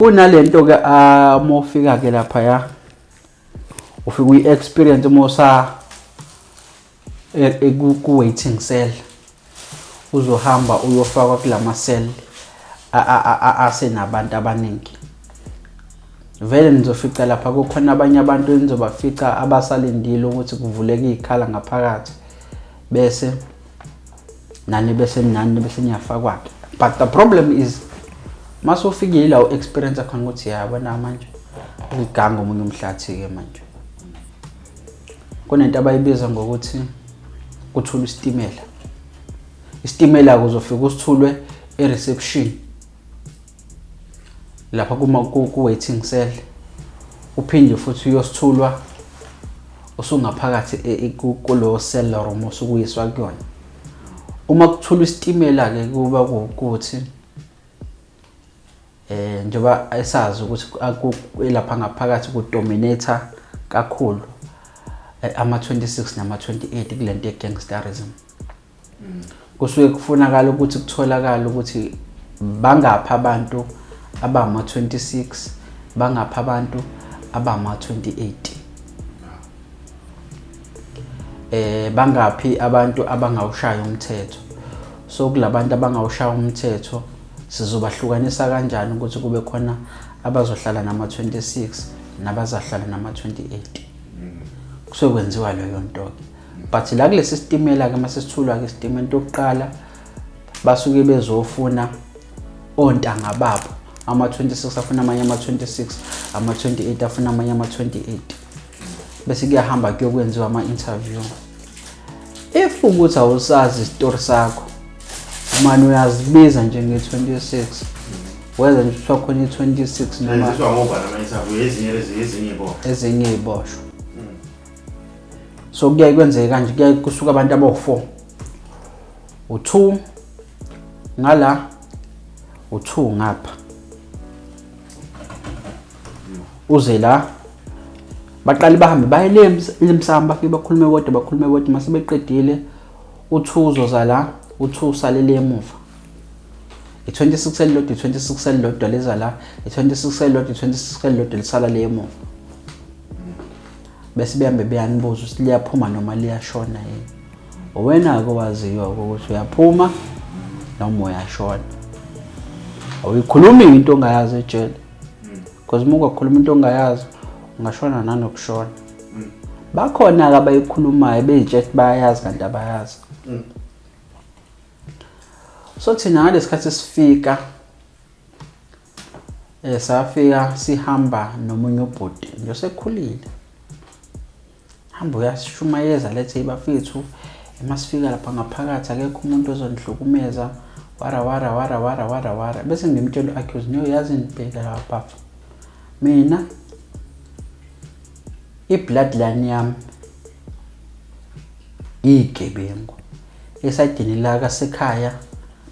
Kunalento ke mofika ke lapha ya ufika uyi-experience mosa ku waiting cell uzohamba uyofakwa kulama cell asenabantu abaningi. Vele nizofica lapha kukhona abanye abantu enizobafica abasalindile ukuthi kuvuleke ikhala ngaphakathi bese bese niyafakwa. But the problem is mase ufikile la experience akhona ukuthi yabona manje iganga umunye umhlathi ke manje. Kunento abayibiza ngokuthi kuthula isitimela. Isitimela kuzofika usithulwe e-reception lapha ku waiting cell uphinde futhi uyosithulwa usungaphakathi kulo cell room osukuyiswa kuyona. Uma kuthula isitimela ke kuba ukuthi njengoba esazi ukuthi lapha ngaphakathi ku dominator kakhulu ama 26 nama 28 kulento ye gangsterism. Kusuke kufunakala ukuthi kutholakala ukuthi bangapha abantu abama 26 bangapha abantu abama 28. Bangaphi abantu abangawushaya umthetho. So kulabantu abangawushaya umthetho sizobahlukanisa kanjani ukuthi kube khona abazohlala nama 26 nabazahlala nama 28. Kusokwenziwa leyo nto. But la kulesi sitimela ke masesithulwa ke isitimela oqala basuke bezofuna ontanga babo ama 26 afuna amanye ama 26 ama 28 afuna amanye ama 28 bese kuyahamba kuyokwenziwa ama interview. If ukuthi awusazi isitori sakho manje uyazibiza njenge 26 whether nje kuthiwa khona i26 noma lezizwa ngoba nama interview ezinye iboshwa. So kuyaye kwenzeke kanje kuyaye kusuka abantu abawu4 u2 ngala u2 ngapha uze la baqali bahambe baye lemsamba bafike bakhulume kodwa mase beqedile u2 uzoza la u2 usalele emuva i26 elilodwa i26 elilodwa leza la i26 elilodwa i26 elilodwa lisala le emuva bese behambe beyanibuza ukuthi liyaphuma noma liyashona yini. Wena ke waziyo ukuthi uyaphuma noma uyashona. Awuyikhulumi into ongayazi ejele because uma ungakhuluma into ongayazi ungashona nanokushona. Bakhona ke abayikhulumayo beyitshela bayayazi kanti abayazi. So thina ngalesikhathi sifika safika sihamba nomunye ubhuti nje sekhulile. Hamba uyashumayeza lethe bafethu emasifika lapha ngaphakathi akekho umuntu ozondihlukumeza wara bese ngimtshela accuse nyo yazi nibheka lapha mina ibloodline yami igebengu esadini la kasekhaya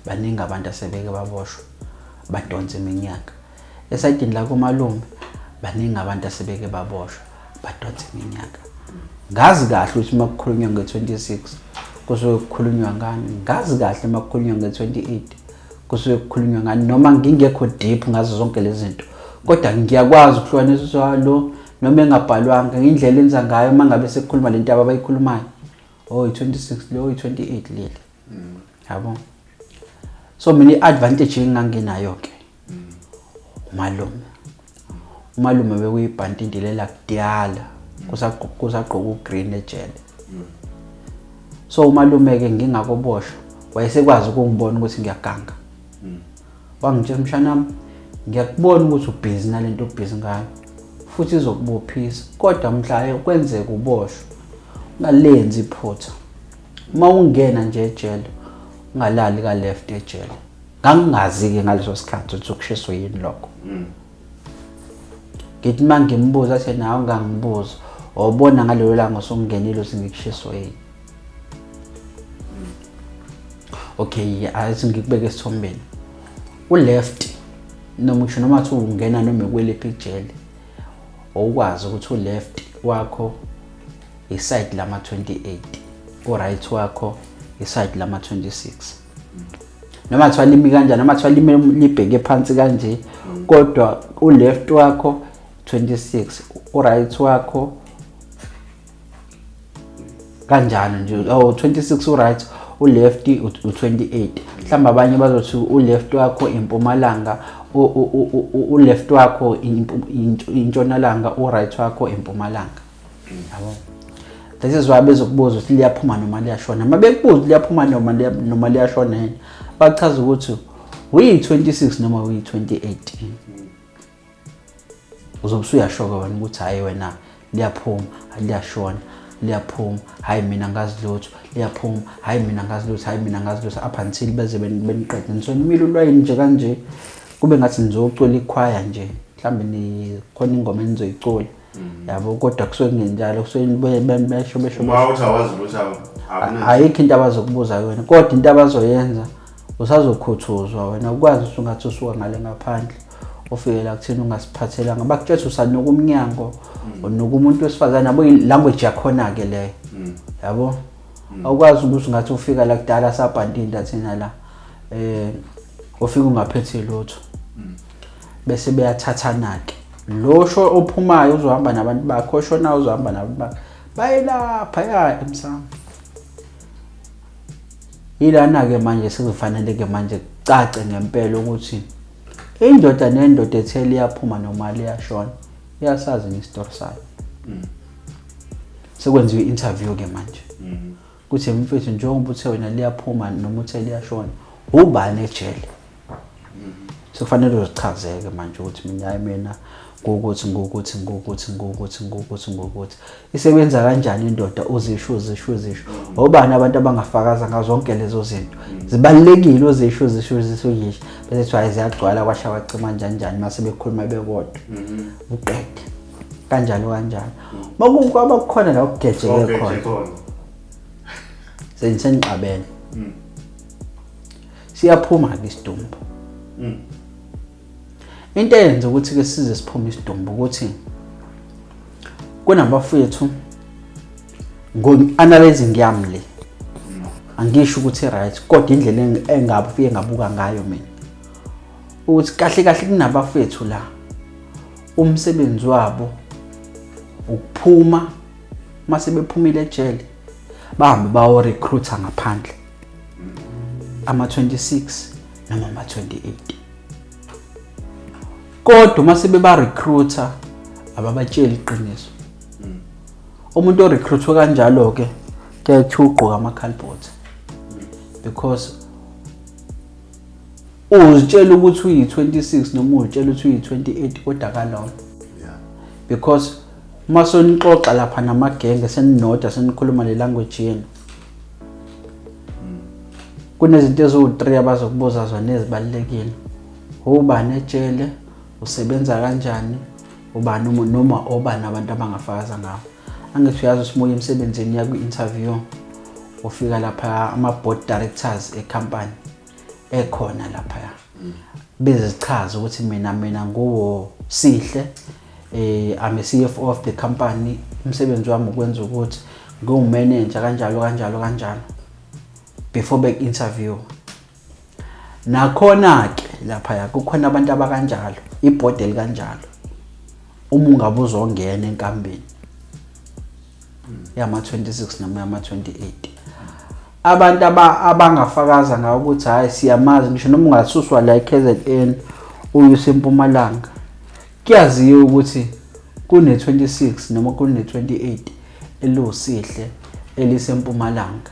baningi abantu asebeke baboshwa badonsa iminyaka. Esadini la kumalume baningi abantu asebeke baboshwa badonsa iminyaka. Ngazi kahle ukuthi makukhulunywa nge26 kusuke kukhulunywa ngani. Ngazi kahle makukhulunywa nge28 kusuke kukhulunywa ngani noma ngingekho deep ngazo zonke lezi zinto. Kodwa ngiyakwazi ukuhlukanisa lo noma engabhalwanga indlela enza ngayo mangabe sekukhuluma lento abayikhulumayo. Oh i26 lo i28 leli. Yabo. So mina advantage engangenayo ke. Umalume bekuyibhanti indilela kudala kusaqoqa ugreen ejele. So umalume ke ngingakoboshwa wayesekwazi ukungibona ukuthi ngiyaganga. Wangitshela mshanami ngiyakubona ukuthi ubhizi nalento ubhizi ngayo futhi izokubophisa kodwa mhla kwenzeka uboshwa ungalenzi iphutha. Uma ungena nje ejele ungalali ka left ejele. Ngangingazi ke ngaleso sikhathi ukuthi ukushiswa yini lokho. Ngithi mangimbuza athi nawe ngangibuza ubona ngalelo langa sokungenile usingikushiswa yini. Okay ngikubeke esithombeni u-left noma ngisho noma uthi ungena noma ekwelephi ejele ukwazi ukuthi u-left wakho iside lama 28 u-right wakho iside lama 26. Noma thiwa limi kanjani noma thiwa limi libheke phansi kanje kodwa u-left wakho 26, u-right wakho kanjalo nje. 26 u-right, u-left u-28. Mhlawumbe abanye bazothi u-left wakho impumalanga, u-left wakho intshonalanga, u-right wakho impumalanga. Yabo. That is why bezokubuza ukuthi liyaphuma noma liyashona. Uma bekubuza liyaphuma noma liyashona yini, bachaza ukuthi uyi-26 noma uyi-28. Uzobe usuyashoka wena ukuthi hayi wena liyaphuma, liyashona, liyaphuma, hayi mina ngazi lutho, liyaphuma, hayi mina ngazi lutho, hayi mina ngazi lutho, up until beze beniqede. Nisonimile ulwayini nje kanje, kube ngathi nizocula ikhwaya nje, mhlambe nikhona ingoma enizoyicula. Yabo, kodwa kusuke kungenjalo, kusuke besho. Mawuthi awazi ukuthi ayikho into abazokubuza yona, kodwa into abazoyenza usazokhuthuzwa wena, ukwazi ukuthi ungathi usuka ngale ngaphandle ufike la kuthina ungasiphathelanga, bakutshela usanoku umnyango noku umuntu wesifazane, yabo language yakhona ke leyo. Yabo, awukwazi ukuthi ngathi ufika la kudala sabhandinda thina la ufika ungaphethe lutho bese beyathathana ke. Losho ophumayo uzohamba nabantu bakho, oshona uzohamba nabantu bakho, bayelapha ya emsamo. Ilana ke manje sekufanele ke manje cace ngempela ukuthi indoda nendoda ethele iyaphuma noma liyashona iyasazi ngestory sayo. Sekwenziwe interview ke manje kuthi mfethu njengoba uthe wena liyaphuma noma uthe liyashona, ubani ejele? Sekufanele uzichazeke manje ukuthi mina ngokuthi isebenza kanjani indoda, uzisho. Obani abantu abangafakaza ngazo zonke lezo zinto zibalekile, uzisho yisho bese hayi ziyagcwala kwasha kwacima njani mase bekhuluma bekodwa uqede kanjalo. Makuko abakhona la ukugejeke khona seniqabene siyaphuma ke isidumbu. Into eyenza ukuthi ke size siphuma isidumbu ukuthi kunabafethu ngo-analyzing yami le angisho ukuthi right, kodwa indlela engafike ngabuka ngayo mina ukuthi kahle kunabafethu la umsebenzi wabo ukuphuma mase bephumile ejele bahambe bawo recruiter ngaphandle ama-26 noma ama-28. Kodwa mase beba recruiter ababatshela iqiniso. Umuntu o recruitwa kanjalo ke kuyathi ugqoka amakhalibhoti because uzitshela ukuthi uyi-26 noma uzitshela ukuthi uyi-28 kodwa kalona. Because mase nixoxa lapha namagenge seninoda senikhuluma le language yenu, kunezinto eziwu-3 abazokubuza zona ezibalekile. Ubani ejele, usebenza kanjani, ubani noma obani abantu abangafakaza ngawo. Angithi uyazi usimuye emsebenzini ya ku-interview ufika lapha ama-board directors e-company ekhona lapha bezichaza ukuthi mina nguwo Sihle, I'm a CFO of the company, umsebenzi wami ukwenza ukuthi ngiwumanager kanjalo before back interview. Nakhona ke lapha kukhona abantu abakanjalo, iboard elikanjalo uma ungabe uzongena enkambeni yama-26 noma yama-28. Abantu abangafakaza ngawo ukuthi hayi siyamazi ngisho noma ungasuswa la eKZN uyuse eMpumalanga, kuyaziwa ukuthi kune-26 noma kune-28 elusihle eliseMpumalanga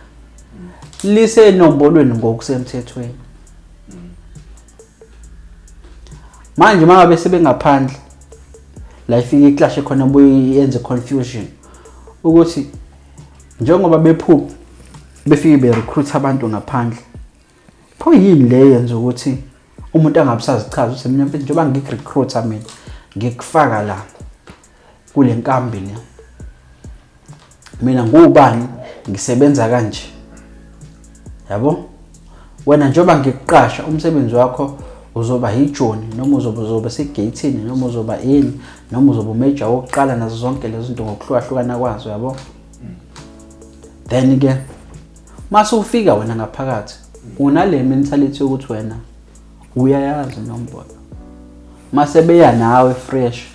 lisenombolweni ngokusemthethweni. Manje mangabe sebengaphandle la ifike iclash khona buye yenze confusion ukuthi njengoba bephupha befike berecruit abantu ngaphandle, pho yini le yenza ukuthi umuntu angabisazichaza ukuthi mina mfethu njengoba ngikurecruiter mina ngikufaka la kule nkambi le, mina ngubani, ngisebenza kanje. Yabo, wena njengoba ngikuqasha umsebenzi wakho uzoba hijoni noma uzoba segatini noma uzoba yini noma uzoba umajor wokuqala nazo zonke lezi zinto ngokuhlukahlukana kwazo. Yabo, then again mase ufika wena ngaphakathi unale mentality ukuthi wena uyayazi nombolo, mase beya nawe fresh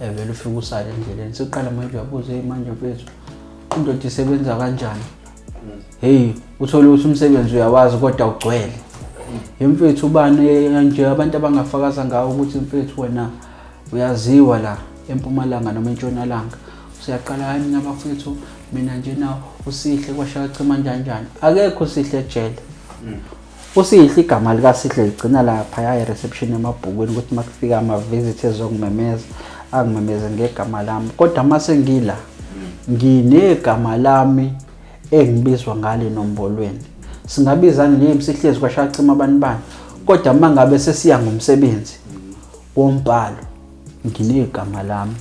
evela ufika usale endleleni siqala manje uyabuza manje mfethu indoda isebenza kanjani hey uthola ukuthi umsebenzi uyawazi kodwa ugcwele imfethu ubani nje abantu abangafakaza ngawo ukuthi mfethu wena uyaziwa la eMpumalanga noma eNtshonalanga usiyaqala hayi mina bafethu mina nje nawo usihle kwashaka chima kanjani akekho sihle ejele usihle igama lika Sihle ligcina lapha ya reception emabhukweni ukuthi makufika ama visitors zokungimemeza angimemeze ngegama lami kodwa mase ngila nginegama lami engibizwa ngale nombolweni singabizana nje Msihlezi kwashaka chima abantu kodwa mangabe sesiya ngomsebenzi wombhalo nginegama lami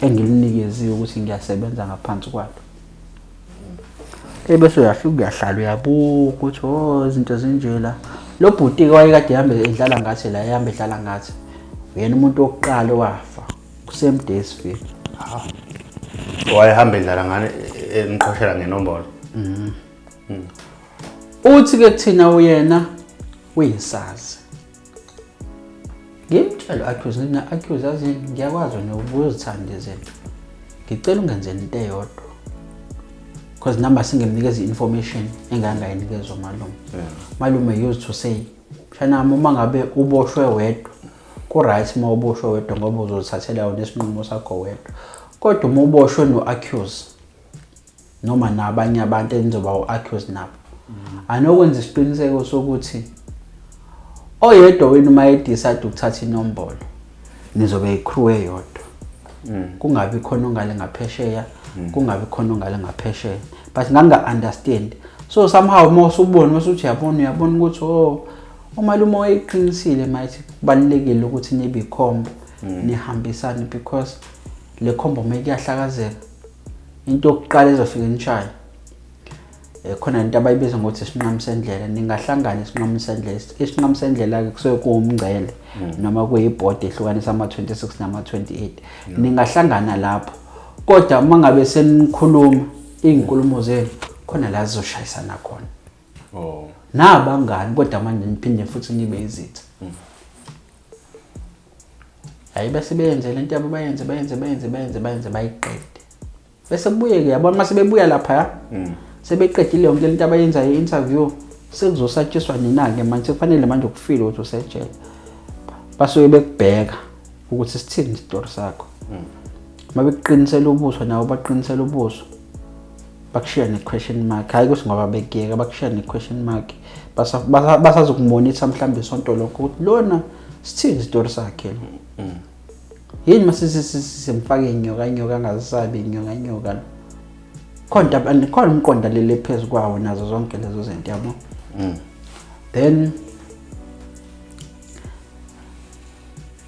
engilinikezwe ukuthi ngiyasebenza ngaphansi kwalo bese uyafika uyahlala uyabuka ukuthi izinto zinjela lo bhuti ke wayekade ehamba edlala ngathi la ehamba edlala ngathi uyena umuntu wokuqala wafa kuseMdeesville wayehamba edlala ngane emqhoshela ngenombolo uthi ke kuthina uyena uyisazi ngimtshela accuse azini ngiyakwazi nokuzithanda izinto ngicela ungenzeni into eyodwa because number singemnikeza information engangayinikezwa malume used to say shana uma ngabe uboshwe wedwa ku right uma uboshwe wedwa ngoba uzothathela yona isinqumo sakho wedwa kodwa uma uboshwe no accuse noma nabanye abantu enizoba u-accuse nabo anokwenza isiqiniseko sokuthi oyedwa wena uma edecide ukuthatha inombolo nizobe icrew eyodwa kungabi khona ongale ngaphesheya kungabi khona ongale ngaphesheya but nganga understand so somehow mase ubone mase uthi uyabona ukuthi umalume wayeqinisile mayithi kubalekile ukuthi nibe ikhombo nihambisane because le khombo make yahlakazeka into yokuqala ezofika inshaya khona into abayibiza ngokuthi isinqamu sendlela ningahlangana isinqamu sendlela ke kusuke kuumngcele noma kuyibhodi ehlukanisa ama-26 nama-28 ningahlangana lapho kodwa uma ngabe senikhuluma izinkulumo zenu khona la zizoshayisana khona nabangani kodwa manje niphinde futhi nibe izitha hayi bese beyenze lento yabo bayenze bayiqede bese kubuye ke yabona mase bebuya lapha sebeqedile yonke lento abayenza i-interview sekuzosatshiswa nina ke manje kufanele manje ukufile ukuthi usejele basuke bekubheka ukuthi sithini isitori sakho mabeqinisela ubuso nawo baqinisela ubuso bakushiya ne-question mark hayi ukuthi ngoba bekuyeka bakushiya ne-question mark basazokumonitha mhlawumbe isonto lokho ukuthi lona sithini isitori sakhe yini masisisemfake inyoka angazisabi inyoka khona umqonda lele phezulu kwawo nazo zonke lezo zinto yabo then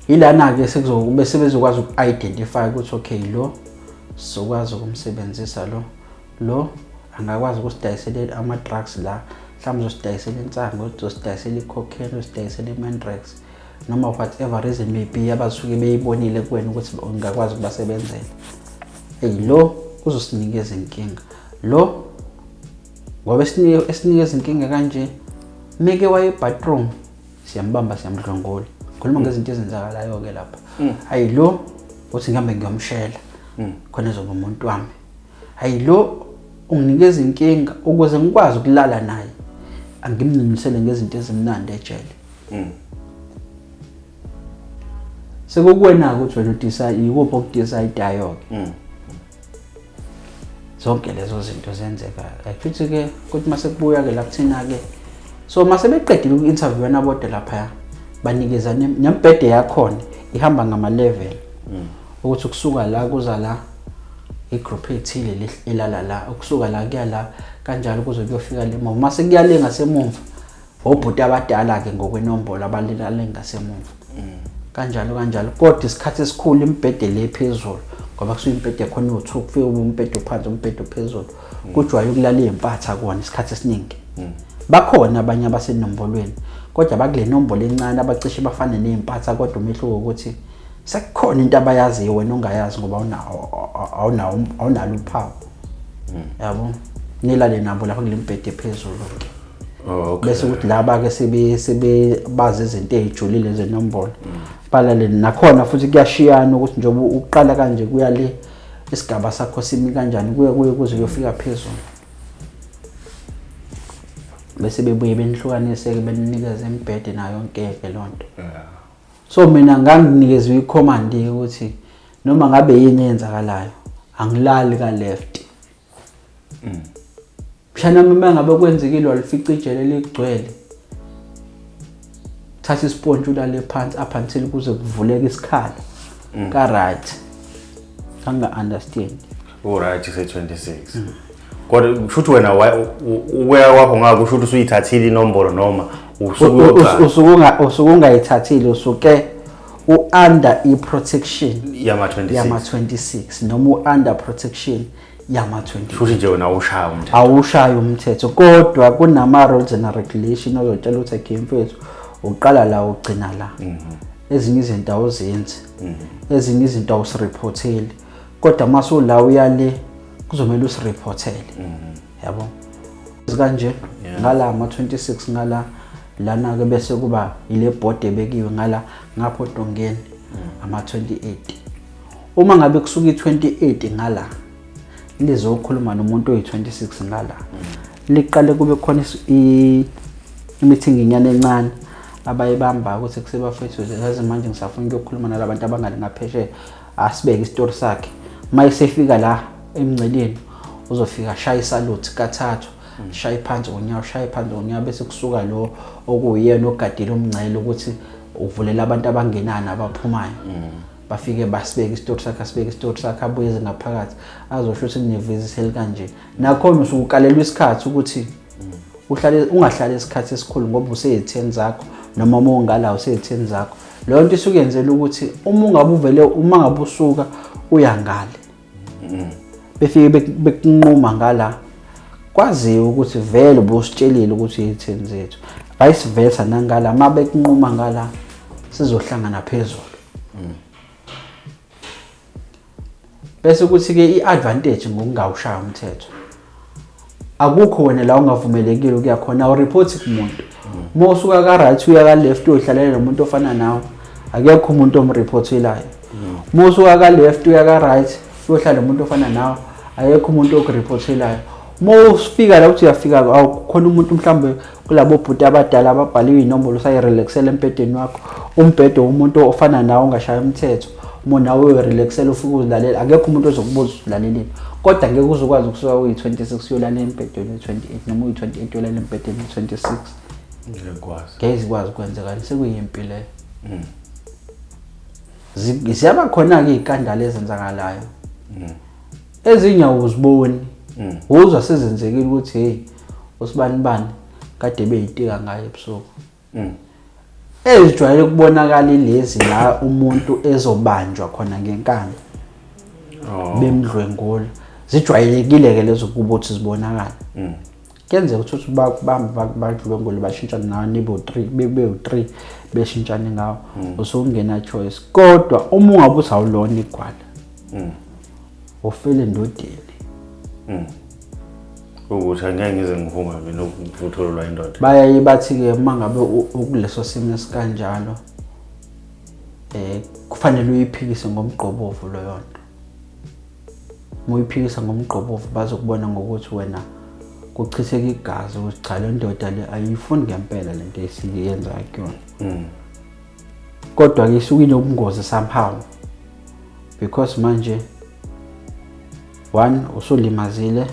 ilana ke sekuzokube sebezokwazi uku-identify ukuthi okay lo sizokwazi ukumsebenzisa lo angakwazi ukusidayisela ama-drugs la mhlawumbe uzosidayisela insango uzosidayisela i-cocaine uzosidayisela i-mandrax noma whatever reason maybe abasuke beyibonile kuwena ukuthi ungakwazi ukubasebenzela lo uzosinikeza inkinga lo ngoba esinikeza inkinga kanje meke waye bathroom siyambamba siyamdlongola khuluma ngezinto ezenzakalayo ke lapha hayi lo uthi ngihambe ngiyomshela khona ezoba umuntu wami hayi lo unginikeza inkinga ukuze ngikwazi ukulala naye angimnimisele ngezinto ezimnandi ejele sekukuwena ukuthi wena udecide ikuphi okudecideayo ke zonke lezo zinto zenzeka futhi ke kuthi mase kubuya ke lakuthina ke so mase beqedile uku-interview nabode lapha banikeza nembhede yakhona ihamba ngama-level ukuthi kusuka la kuza la igroup ethile ilala la ukusuka la kuya la kanjalo kuze kuyofika le move mase kuyale ngasemumva obhuti abadala ke ngokwenombolo abalilale ngasemumva kanjalo kodwa isikhathi esikhulu imbhede le phezulu ngoba kusuka imbhede ekhona u2 kufika umbhede phansi umbhede phezulu kujwaye ukulala impatha kona isikhathi esiningi bakhona abanye abasenombolweni kodwa bakule nombolo encane abacishe bafane nezimpatha kodwa umehluko ukuthi sekukhona into abayaziyo wena ongayazi ngoba awunalo uphawu yabo nilale nabo lapha kule mbhede phezulu ke bese ukuthi laba ke sebe bazi izinto ezijulile zenombolo balalele nakhona futhi kuyashiyana ukuthi njengoba uqala kanje kuya le isigaba sakho simi kanjani kuye kuze kuyofika phezulu bese bebuye benihlukanise beninikeze embhede nayo yonke lonto so mina nganginikeza icommand ukuthi noma ngabe yini yenzakalayo angilali ka left mshana uma ngabe kwenzekile walifica ijele ligcwele thatha isponge ulale phansi up until kuze kuvuleke isikhala ka right anga understand right se 26 kodwa kushuthi wena uya wakho ngako kushuthi usuyithathile inombolo noma usukungayithathile usuke under i-protection yama 26 noma under protection yama 20 futhi nje wena awushaya umthetho awushaya umthetho kodwa kunama rules and regulation ozotshela ukuthi game mfethu uqala la ugcina la ezinye izinto awuzenzi ezinye izinto awusireporteli kodwa maso la uyale kuzomela usireportele yabo kanje ngala ama 26 ngala lana ke bese kuba ile board ebekiwe ngala ngapho Dongeni ama 28 uma ngabe kusuka i28 ngala lizokhuluma nomuntu oyi26 ngala liqale kube khona i-meeting inyane encane abayibamba ukuthi kusebafethu yazi manje ngisafuna ukuyokhuluma nalabantu abangale ngapheshe asibeke isitori sakhe mayisefika la emngceleni uzofika shaya isalute kathathu shaya phansi unyawo bese kusuka lo okuyena ogadile umngcele ukuthi uvulela abantu abangenana abaphumayo bafike basibeke isitori sakhe abuye ngaphakathi azosho ukuthi kunevisi elikanje nakhona usukalelwa isikhathi ukuthi ungahlala isikhathi esikhulu ngoba useye10 zakho noma ungala useye10 zakho leyo nto isukenzela ukuthi uma ngabe usuka uyangale befike bekunquma ngala kwaziwe ukuthi vele ubusitshelile ukuthi i10 zethu vice versa nangala mabe kunquma ngala sizohlangana phezulu bese ukuthi ke iadvantage ngokungawushaya umthetho akukho wena la ungavumelekile ukuya khona ureport kumuntu mosuka ka right uya ka left uyohlalela nomuntu ofana nawe akekho umuntu omreportelayo mosuka ka left uya ka right uyohlala nomuntu ofana nawe akekho umuntu okureportelayo mosifika la uthi uyafika awukhona umuntu mhlambe kulabo bhuti abadala ababhaliwe inombolo sayirelaxela empedeni wakho umbhedo umuntu ofana nawe ongashaya umthetho nawe uyirelaxela ufike uzilalela akekho umuntu ozokubuza uzilaleleni kodwa ngeke uzokwazi ukusuka uyi26 uyolala empedeni we28 noma uyi28 uyolala empedeni we26 ngeke kwazi kwenzeka sekuyimpilo ziyaba khona ke ikandala ezenzakalayo ezinye awuziboni uzwa sezenzekile ukuthi hey usibani kade beyitika ngaye ebusuku ezijwayele ukubonakala lezi la umuntu ezobanjwa khona ngenkani bemdlwengula zijwayelekile ke lezo kuba uthi zibonakala kenzeka ukuthi bakubamba badlwengula bashintshana nawe nibo 3 bebe u3 beshintshana ngawo usungena choice kodwa uma ungabuthi awulona igwala ufele endodeni ukuthi angeke ngize ngivume mina ukutholwa indoda bayayi bathi ke mangabe ukuleso simo esikanjalo kufanele uyiphikise ngomgqobovu lo yonto moyiphikisa ngomgqobovu bazokubona ngokuthi wena kuchitheka igazi ukuthi cha le ndoda le ayifuni ngempela lento esiyenza kuyona kodwa ke isuke inobungozi somehow because manje one usulimazile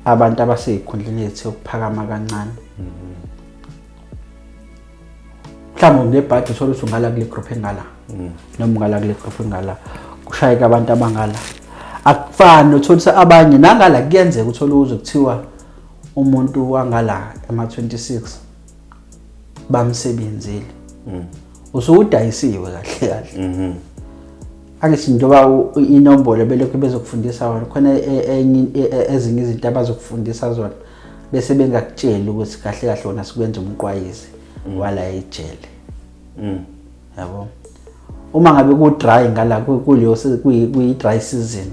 abantu abaseyikhundleni ethe ukuphakama kancane mhlawumbe ngebhadi uthola ukuthi ungala kule group engala noma ungala kule group engala kushayeka abantu abangala akufani uthola abanye nangala kuyenzeka uthola uze kuthiwa umuntu wangala ema26 bamsebenzile usudayisiwe kahle angithi njengoba inombolo belokhu bezokufundisa wona khona ezinye izinto abazokufundisa zona bese bengakutshela ukuthi kahle wona sikwenza umqwayizi wala ejele yabo uma ngabe ku dry ngala kuleyo kuyi dry season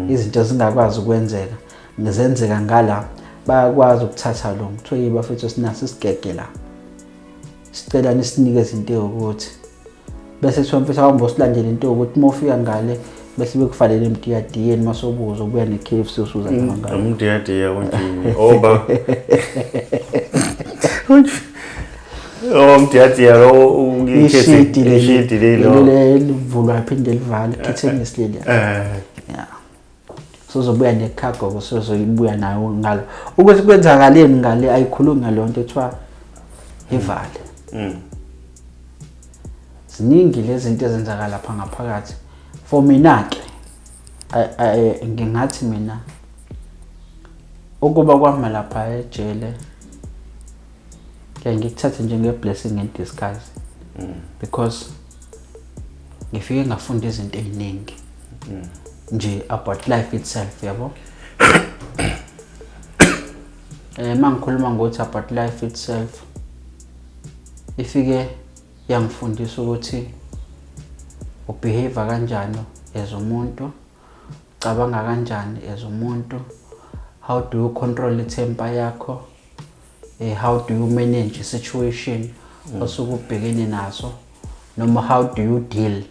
izinto zingakwazi ukwenzeka ngizenzeka ngala bayakwazi ukuthatha lo kuthiwa bafethu sinaso isigege la sicela nisinike izinto ukuthi bese kuthiwa mfisa hamba usilandele into ukuthi uma ufika ngale bese bekufanele emtiyadiyeni masobuza ubuya ne-KFC usuza ngangalo umdiyadiya kunjini oba umdiyadiya lo ishidi lelo livulwa iphinde livala kitchenis leli yeah so uzobuya ne-cargo kusozoyibuya nayo ngalo ukuthi kwenzakaleni ngale ayikhulumi ngalonto ethiwa ivale ziningi lezi zinto ezenzakala lapha ngaphakathi for mina ke ngingathi mina ukuba kwami lapha ejele ke ngikuthatha njenge blessing in disguise because ngifike ngafunda izinto eziningi nje about life itself yabo mangikhuluma ngokuthi about life itself ifike yangifundisa ukuthi ubehave kanjani as umuntu cabanga kanjani as umuntu how do you control itemper yakho how do you manage a situation osuke ubhekene naso noma how do you deal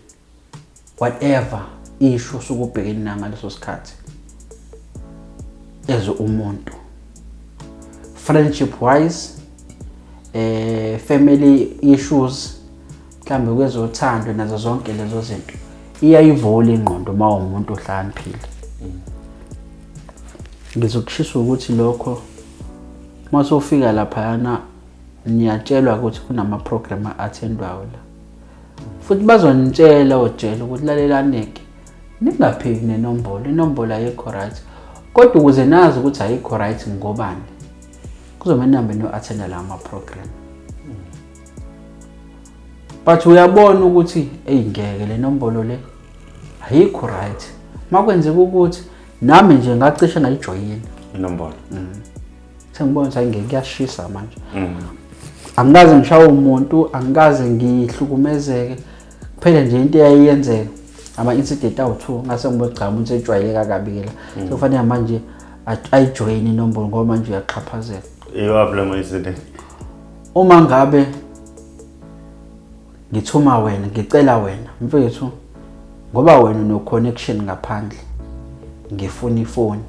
whatever issue osuke ubhekene nayo ngaleso sikhathi as umuntu friendship wise family issues mhlambe kwezothando nazo zonke lezo zinto iyayivula ingqondo uma umuntu ohlaniphile ngizokushisa ukuthi lokho mase ufika lapha yana niyatshelwa ukuthi kunama program athendwayo la futhi bazonitshela ojela ukuthi lalelaneke ningaphiki inombolo ayikho right kodwa ukuze nazi ukuthi ayikho right ngobani kuzomela nambe no attend la program but uyabona ukuthi ngeke le nombolo le ayikho right makwenzeka ukuthi nami nje ngacishe ngayijoyina inombolo sengibona ukuthi ngeke kuyashisa manje angikaze ngishawe umuntu angikaze ngihlukumezeke kuphela nje into eyayenzeka ama incident awu2 ngase ngibogcama umuntu ejwayeleka kabila so kufanele manje ayijoyine inombolo ngoba manje uyaqhaphazela iwablema incident uma ngabe ngithuma wena ngicela wena mfethu ngoba wena no connection ngaphandle ngifuna ifoni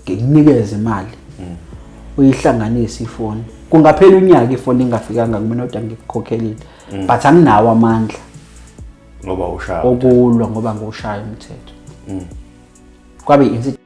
ngikunikeze imali uyihlanganise ifoni kungaphela unyaka ifoni ingafikanga kumina kodwa ngikukhokhelile but anginawo amandla ngoba ushaya okulwa ngoba ngiushaya umthetho kwabe incident